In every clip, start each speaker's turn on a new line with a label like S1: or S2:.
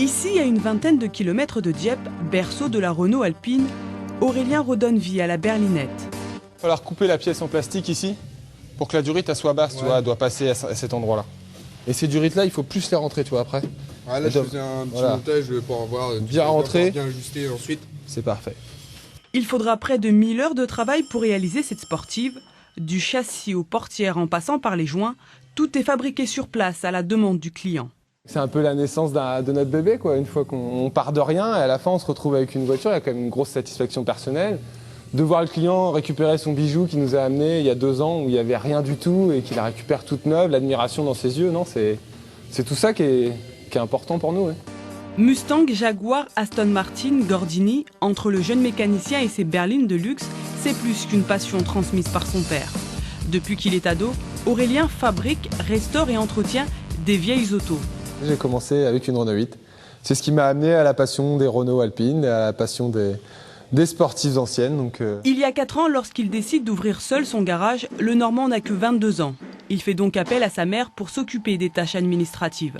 S1: Ici, à une vingtaine de kilomètres de Dieppe, berceau de la Renault Alpine, Aurélien redonne vie à la berlinette.
S2: Il va falloir couper la pièce en plastique ici pour que la durite elle soit basse, tu vois, elle doit passer à cet endroit-là. Et ces durites-là, il faut plus les rentrer, tu vois, après.
S3: Ah, là, je faisais un petit montage pour avoir
S2: bien rentré,
S3: bien ajusté ensuite.
S2: C'est parfait.
S1: Il faudra près de 1000 heures de travail pour réaliser cette sportive. Du châssis aux portières en passant par les joints, tout est fabriqué sur place à la demande du client.
S2: C'est un peu la naissance de notre bébé, quoi. Une fois qu'on part de rien et à la fin on se retrouve avec une voiture, il y a quand même une grosse satisfaction personnelle. De voir le client récupérer son bijou qu'il nous a amené il y a 2 ans où il n'y avait rien du tout et qu'il la récupère toute neuve, l'admiration dans ses yeux, non, c'est tout ça qui est important pour nous. Ouais.
S1: Mustang, Jaguar, Aston Martin, Gordini, entre le jeune mécanicien et ses berlines de luxe, c'est plus qu'une passion transmise par son père. Depuis qu'il est ado, Aurélien fabrique, restaure et entretient des vieilles autos.
S2: J'ai commencé avec une Renault 8. C'est ce qui m'a amené à la passion des Renault Alpine, à la passion des sportives anciennes. Donc
S1: Il y a 4 ans, lorsqu'il décide d'ouvrir seul son garage, le Normand n'a que 22 ans. Il fait donc appel à sa mère pour s'occuper des tâches administratives.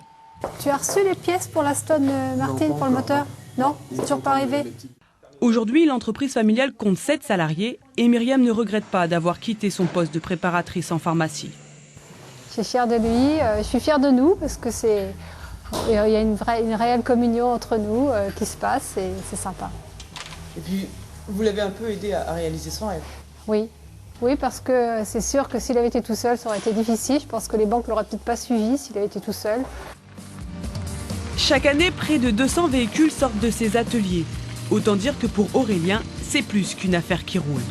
S4: Tu as reçu les pièces pour l'Aston Martin pour le moteur? Non, c'est toujours pas arrivé.
S1: Aujourd'hui, l'entreprise familiale compte 7 salariés et Myriam ne regrette pas d'avoir quitté son poste de préparatrice en pharmacie.
S4: Je suis fière de lui, je suis fière de nous parce que il y a une réelle communion entre nous qui se passe et c'est sympa.
S5: Et puis, vous l'avez un peu aidé à réaliser son rêve.
S4: Oui. Oui, parce que c'est sûr que s'il avait été tout seul, ça aurait été difficile. Je pense que les banques ne l'auraient peut-être pas suivi s'il avait été tout seul.
S1: Chaque année, près de 200 véhicules sortent de ces ateliers. Autant dire que pour Aurélien, c'est plus qu'une affaire qui roule.